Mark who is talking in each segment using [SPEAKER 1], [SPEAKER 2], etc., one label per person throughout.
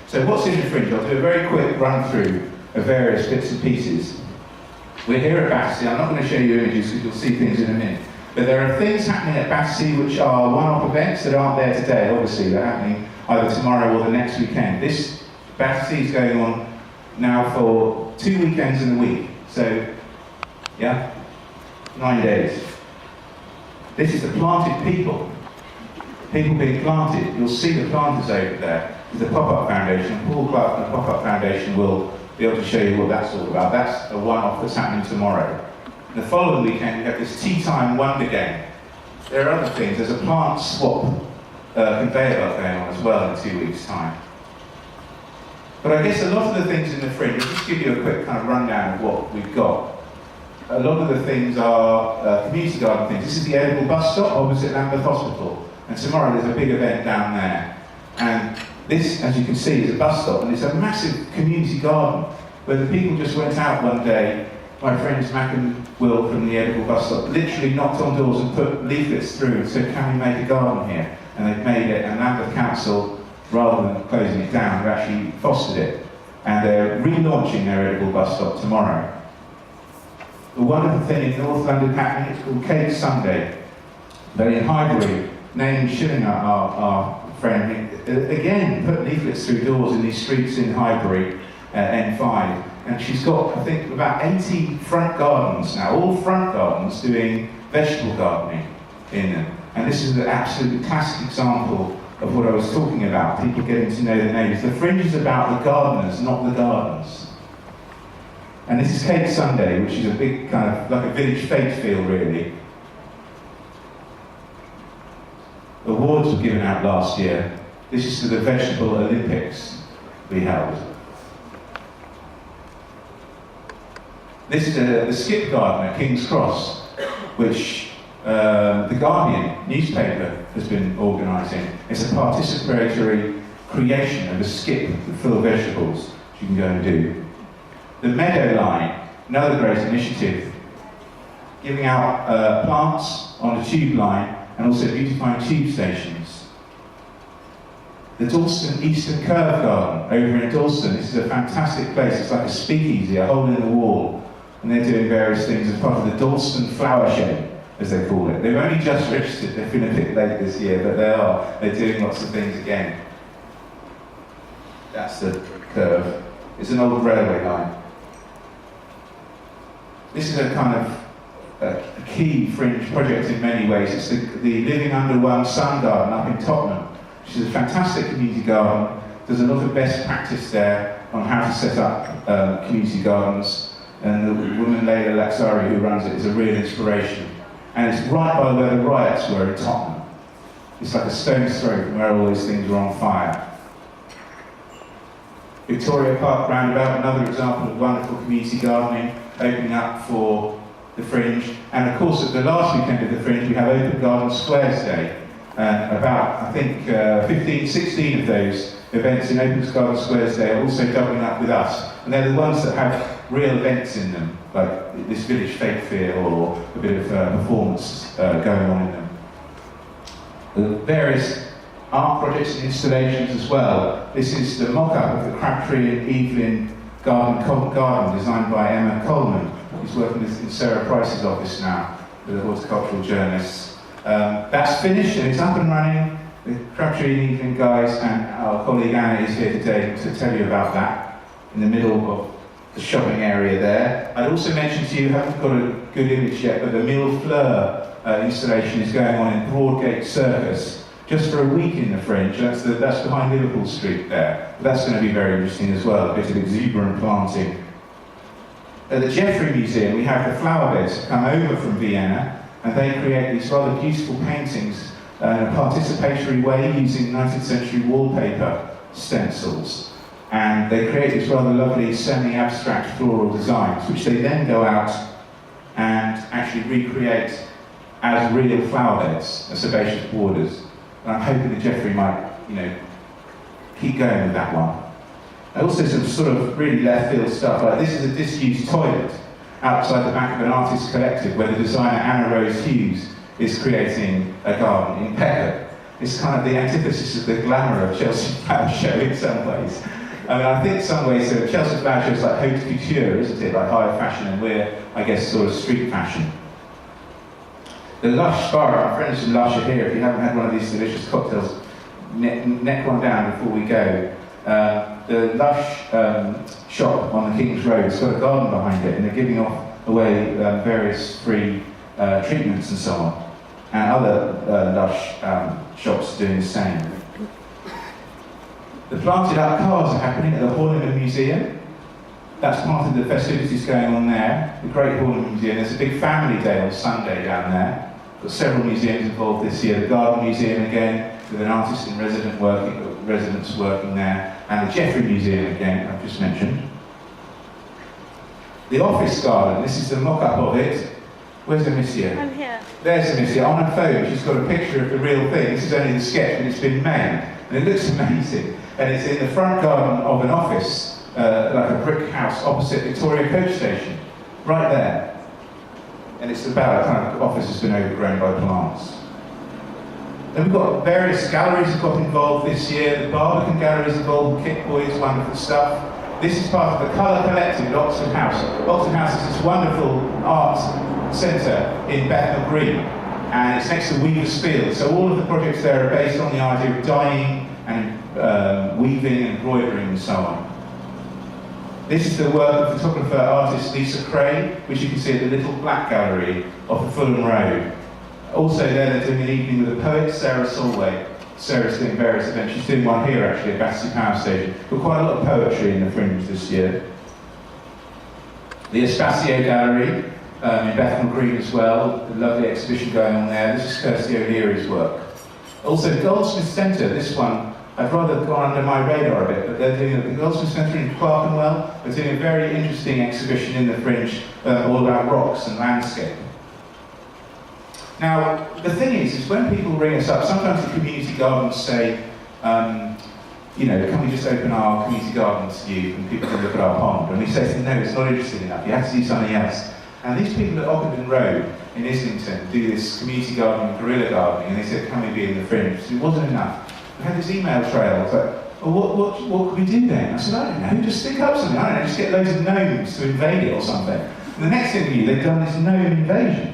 [SPEAKER 1] So what's in the Fringe? I'll do a very quick run through of various bits and pieces. We're here at Battersea. I'm not going to show you images because you'll see things in a minute. But there are things happening at Battersea which are one-off events that aren't there today. Obviously, they're happening either tomorrow or the next weekend. This Battersea is going on now for 2 weekends in a week. So, yeah, 9 days. This is the planted people. People being planted. You'll see the planters over there. There's a pop-up foundation. Paul Clark from the pop-up foundation will be able to show you what that's all about. That's a one-off that's happening tomorrow. The following weekend, we have this Tea Time Wonder Game. There are other things. There's a plant swap conveyor belt going on as well in 2 weeks' time. But I guess a lot of the things in the Fringe, I'll just give you a quick kind of rundown of what we've got. A lot of the things are community garden things. This is the edible bus stop opposite Lambeth Hospital. And tomorrow there's a big event down there. And this, as you can see, is a bus stop, and it's a massive community garden where the people just went out one day. My friends Mac and Will from the edible bus stop literally knocked on doors and put leaflets through and said, can we make a garden here? And they've made it, and Lambeth Council, rather than closing it down, have actually fostered it. And they're relaunching their edible bus stop tomorrow. The wonderful thing in North London happening, it's called Cake Sunday. But in Highbury, Naomi Schillinger, our friend, again put leaflets through doors in these streets in Highbury, N5. And she's got, I think, about 80 front gardens now, all front gardens doing vegetable gardening in them. And this is an absolutely classic example of what I was talking about, people getting to know the neighbours. The Fringe is about the gardeners, not the gardens. And this is Cake Sunday, which is a big kind of, like a village fete feel, really. Awards were given out last year. This is to the Vegetable Olympics we held. This is the skip garden at King's Cross, which the Guardian newspaper has been organising. It's a participatory creation of a skip full of vegetables, which you can go and do. The Meadow Line, another great initiative, giving out plants on a tube line and also beautifying tube stations. The Dalston Eastern Curve Garden over in Dalston. This is a fantastic place. It's like a speakeasy, a hole in the wall. And they're doing various things as part of the Dalston Flower Show, as they call it. They've only just registered, they've been a bit late this year, but they're doing lots of things again. That's the curve. It's an old railway line. This is a kind of a key Fringe project in many ways. It's the Living Under One Sun Garden up in Tottenham, which is a fantastic community garden. There's a lot of best practice there on how to set up community gardens. And the woman Leila Laxari who runs it is a real inspiration. And it's right by where the riots were in Tottenham. It's like a stone's throw from where all those things were on fire. Victoria Park Roundabout, another example of wonderful community gardening, opening up for the Fringe. And of course, at the last weekend of the Fringe, we have Open Garden Squares Day. And about, I think, 15, 16 of those events in Open Garden Squares Day are also doubling up with us. And they're the ones that have real events in them, like this village fete feel or a bit of performance going on in them. The various art projects and installations as well. This is the mock-up of the Crabtree and Evelyn Garden designed by Emma Coleman, who's working in Sarah Price's office now, with the horticultural journalists. That's finished and it's up and running. The Crabtree and Evelyn guys and our colleague Anna is here today to tell you about that, in the middle of the shopping area there. I'd also mention to you, haven't got a good image yet, but the Mille Fleur installation is going on in Broadgate Circus, just for a week in the Fringe. That's behind Liverpool Street there. But that's going to be very interesting as well, a bit of exuberant planting. At the Jeffrey Museum, we have the flower beds come over from Vienna, and they create these rather beautiful paintings in a participatory way using 19th century wallpaper stencils. And they create these rather lovely semi-abstract floral designs, which they then go out and actually recreate as real flower beds, as herbaceous borders. And I'm hoping that Jeffrey might, keep going with that one. And also some sort of really left field stuff, like this is a disused toilet outside the back of an artist collective where the designer Anna Rose Hughes is creating a garden in Peckham. It's kind of the antithesis of the glamour of Chelsea Power Show in some ways. I mean, I think in some ways, Chelsea Fringe is like haute couture, isn't it? Like high fashion, and we're, I guess, sort of street fashion. The Lush bar, our friends from Lush are here. If you haven't had one of these delicious cocktails, neck one down before we go. The Lush shop on the King's Road has got a garden behind it, and they're giving away various free treatments and so on. And other Lush shops are doing the same. The planted up cars are happening at the Horniman Museum. That's part of the festivities going on there. The Great Horniman Museum. There's a big family day on Sunday down there. Got several museums involved this year. The Garden Museum again, with an artist in residence working there, and the Jeffrey Museum again, I've just mentioned. The Office Garden, this is the mock-up of it. Where's Amicia?
[SPEAKER 2] I'm here.
[SPEAKER 1] There's Amicia, on her phone. She's got a picture of the real thing. This is only the sketch, but it's been made. And it looks amazing. And it's in the front garden of an office, like a brick house opposite Victoria Coach Station. Right there. And it's about kind of office has been overgrown by plants. Then we've got various galleries that got involved this year. The Barbican Gallery is involved, Kit Boys, wonderful stuff. This is part of the Colour Collective at Oxford House. Oxford House is this wonderful art centre in Bethnal Green, and it's next to Weaver's Field. So all of the projects there are based on the idea of dyeing and weaving and embroidering and so on. This is the work of photographer artist Lisa Cray, which you can see at the Little Black Gallery off the Fulham Road. Also there they're doing an evening with a poet, Sarah Solway. Sarah's doing various events. She's doing one here actually at Battersea Power Station. Got quite a lot of poetry in the Fringe this year. The Espacio Gallery in Bethnal Green as well. A lovely exhibition going on there. This is Kirsty O'Leary's work. Also the Goldsmith Centre, this one, I've rather gone under my radar a bit, but they're doing the Goldsmith Centre in Clerkenwell. They're doing a very interesting exhibition in the Fringe all about rocks and landscape. Now, the thing is when people ring us up, sometimes the community gardens say, you know, can we just open our community garden to you and people can look at our pond? And we say to them, no, it's not interesting enough, you have to do something else. And these people at Ockenden Road in Islington do this community gardening, guerrilla gardening, and they said, can we be in the Fringe? So it wasn't enough. We had this email trail. I was like, well, what can we do then? I said, I don't know, just think up something. I don't know, just get loads of gnomes to invade it or something. And the next interview, they've done this gnome invasion,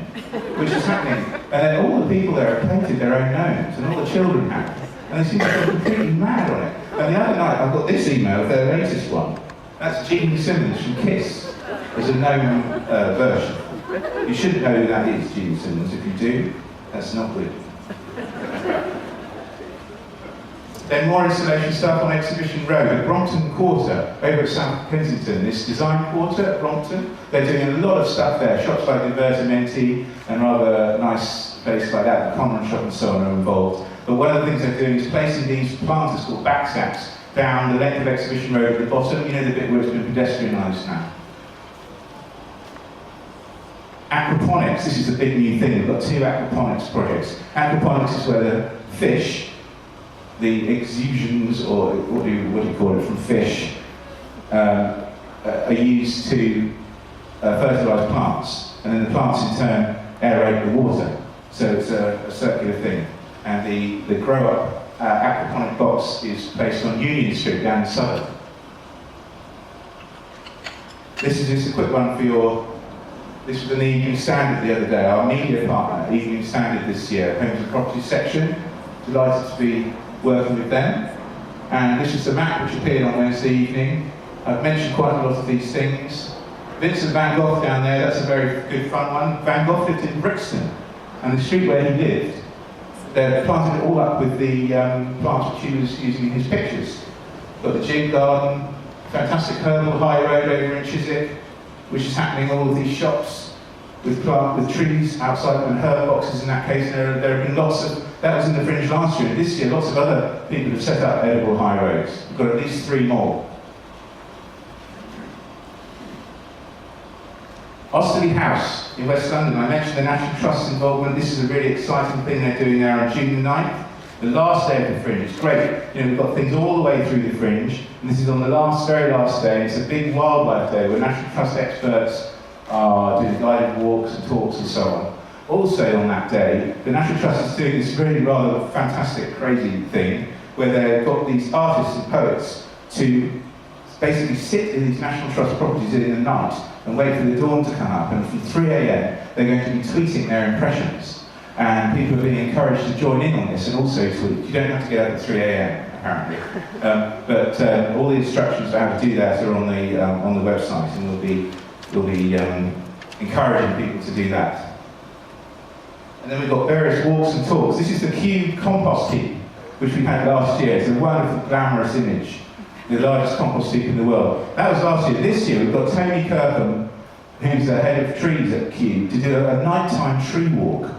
[SPEAKER 1] which is happening. And then all the people there have painted their own gnomes, and all the children have. And they seem to go completely mad on it. And the other night, I got this email, their latest one. That's Gene Simmons from Kiss. There's a gnome version. You shouldn't know who that is, Gene Simmons. If you do, that's not good. Then more installation stuff on Exhibition Road, the Brompton Quarter, over at South Kensington, this design quarter at Brompton. They're doing a lot of stuff there, shops like Divertimenti and rather nice place like that, the Conran shop and so on are involved. But one of the things they're doing is placing these planters called backstacks down the length of Exhibition Road at the bottom, you know, the bit where it's been pedestrianised now. Aquaponics, this is a big new thing, we've got 2 aquaponics projects. Aquaponics is where the fish, the exusions, or what do you call it, from fish, are used to fertilise plants, and then the plants in turn aerate the water. So it's a circular thing. And the grow-up aquaponic box is placed on Union Street down in Southwark. This is just a quick one for your. This was an Evening Standard the other day, our media partner, Evening Standard this year, Homes and Property section. Delighted to be working with them. And this is the map which appeared on Wednesday evening. I've mentioned quite a lot of these things. Vincent van Gogh down there, that's a very good fun one. Van Gogh lived in Brixton, and the street where he lived, they planted it all up with the plants which he was using in his pictures. Got the gin garden, fantastic herbal high road over in Chiswick, which is happening all of these shops with trees outside and herb boxes in that case. There have been lots of, that was in the Fringe last year, and this year lots of other people have set up edible high roads. We've got at least 3 more. Osterley House in West London, I mentioned the National Trust's involvement. This is a really exciting thing they're doing there on June the 9th. The last day of the Fringe, it's great. You know, we've got things all the way through the Fringe, and this is on the very last day. It's a big wildlife day where National Trust experts are doing guided walks and talks and so on. Also on that day, the National Trust is doing this really rather fantastic, crazy thing where they've got these artists and poets to basically sit in these National Trust properties in the night and wait for the dawn to come up, and from 3 a.m. they're going to be tweeting their impressions. And people are being encouraged to join in on this and also tweet. You don't have to get up at 3 a.m. apparently, but all the instructions for how to do that are on the website, and we'll be encouraging people to do that. And then we've got various walks and talks. This is the Kew compost heap, which we had last year. It's a wonderful, glamorous image. The largest compost heap in the world. That was last year. This year we've got Tony Kirkham, who's the head of trees at Kew, to do a nighttime tree walk.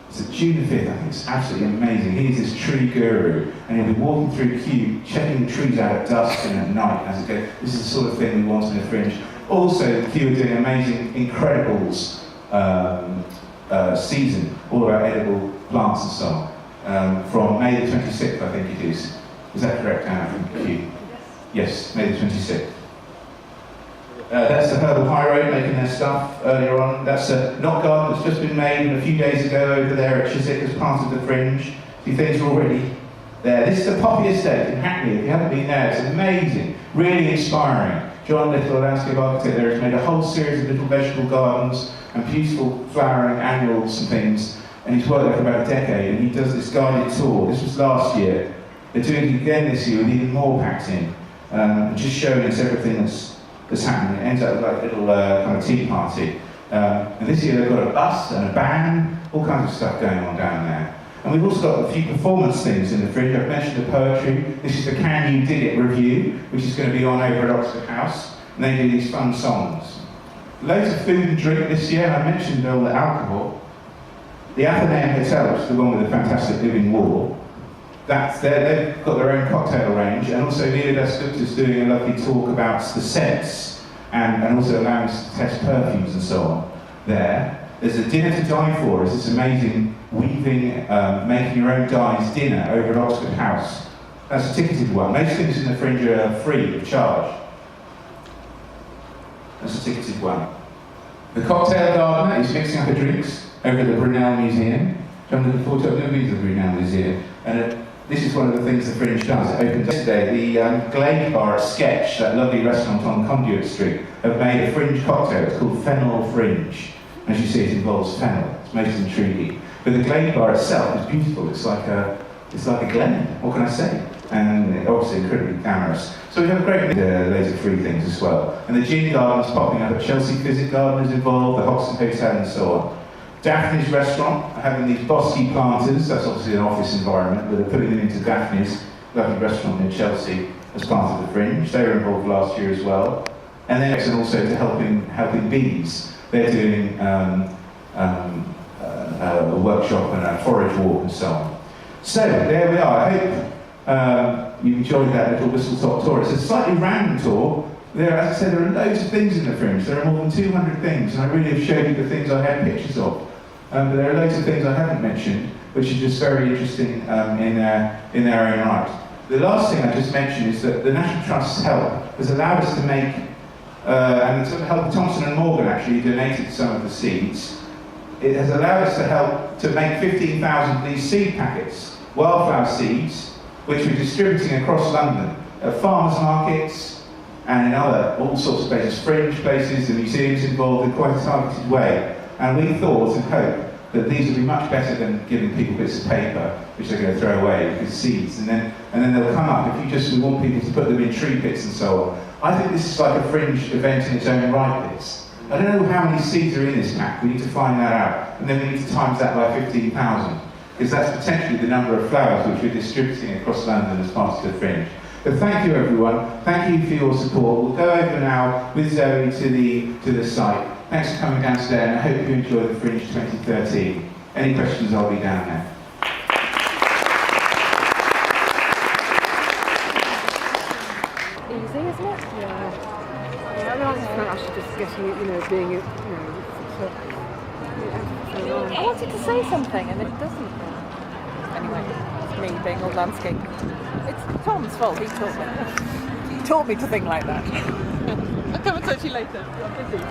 [SPEAKER 1] It's June the 5th. I think it's absolutely amazing. He's this tree guru, and he'll be walking through Kew, checking the trees out at dusk and at night as it goes. This is the sort of thing we want in the Fringe. Also, Kew are doing amazing Incredibles season, all about edible plants and so on, from May the 26th, I think it is. Is that correct, Anna, from Kew? Yes, May the 26th. That's the Herbal High Road making their stuff earlier on. That's a knot garden that's just been made a few days ago over there at Chiswick as part of the Fringe. See, things are already there. This is the Poppy Estate in Hackney. If you haven't been there, it's amazing, really inspiring. John Little, a landscape architect there, has made a whole series of little vegetable gardens and beautiful flowering annuals and things. And he's worked there for about a decade, and he does this guided tour. This was last year. They're doing it again this year with even more packed in. Just showing us everything that's happening. It ends up like a little kind of tea party. And this year they've got a bus and a band, all kinds of stuff going on down there. And we've also got a few performance things in the Fringe. I've mentioned the poetry. This is the Can You Dig It review, which is going to be on over at Oxford House. And they do these fun songs. Loads of food and drink this year. I mentioned all the alcohol. The Athenaeum Hotel, which is the one with the fantastic living wall, they've got their own cocktail range, and also Neela Dasgupta's doing a lovely talk about the scents and also allowing us to test perfumes and so on there. There's a dinner to die for. It's this amazing weaving, making your own dyes dinner over at Oxford House. That's a ticketed one. Most things in the Fringe are free of charge. That's a ticketed one. The Cocktail Gardener is mixing up the drinks over at the Brunel Museum. So I'm looking forward to it. I've never been to the Brunel Museum. And this is one of the things the Fringe does. It opened yesterday. The Glade Bar at Sketch, that lovely restaurant on Conduit Street, have made a Fringe cocktail. It's called Fennel Fringe. As you see, it involves fennel. It's most intriguing. But the Glade Bar itself is beautiful. It's like a glen. What can I say? And obviously incredibly glamorous. So we have a great loads of free things as well. And the gin garden's popping up at Chelsea Garden is involved, the Hoxton Hotel and so on. Daphne's restaurant are having these bosky planters. That's obviously an office environment, but they're putting them into Daphne's lovely restaurant in Chelsea as part of the Fringe. They were involved last year as well. And then also to helping bees. They're doing a workshop and a forage walk and so on. So there we are. I hope you enjoyed that little whistle-top tour. It's a slightly random tour. As I said, there are loads of things in the Fringe. There are more than 200 things, and I really have showed you the things I had pictures of. But there are loads of things I haven't mentioned, which are just very interesting in their own right. The last thing I just mentioned is that the National Trust's help has allowed us to make, and the help of Thompson and Morgan actually donated some of the seeds. It has allowed us to help to make 15,000 of these seed packets, wildflower seeds, which we're distributing across London at farmers markets and in all sorts of places, Fringe places, the museums involved in quite a targeted way. And we thought and hope that these would be much better than giving people bits of paper, which they're going to throw away because seeds, and then they'll come up. If we want people to put them in tree pits and so on. I think this is like a Fringe event in its own right, this. I don't know how many seeds are in this pack. We need to find that out, and then we need to times that by 15,000, because that's potentially the number of flowers which we're distributing across London as part of the Fringe. But thank you, everyone. Thank you for your support. We'll go over now with Zoe to the site. Thanks for coming down today, and I hope you enjoy the Fringe 2013. Any questions, I'll be down there.
[SPEAKER 2] Easy, isn't it? Yeah. I should just get being I wanted to say something and it doesn't. Anyway, it's me being all landscape. It's Tom's fault, he taught me. He taught me to think like that. I'll come and touch you later. I'm busy.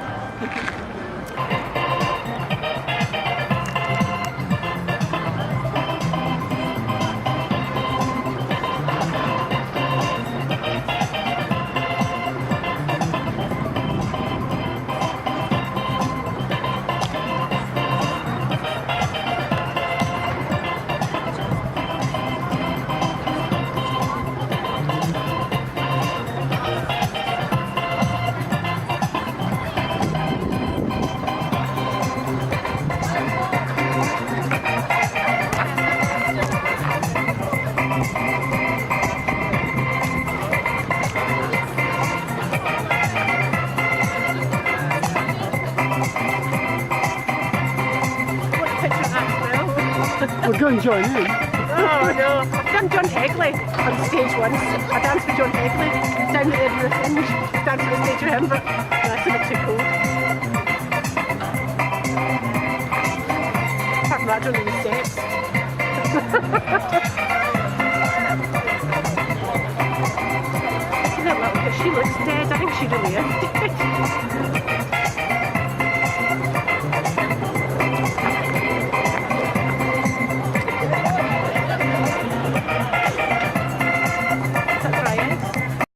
[SPEAKER 3] don't join in.
[SPEAKER 4] Oh no, I've done John Hegley on stage once. I danced with John Hegley down at Edinburgh Fringe. Danced on the stage with him, but that's a bit too cold. Apart from that, I don't know the steps. See that little bit? She looks dead. I think she really is dead.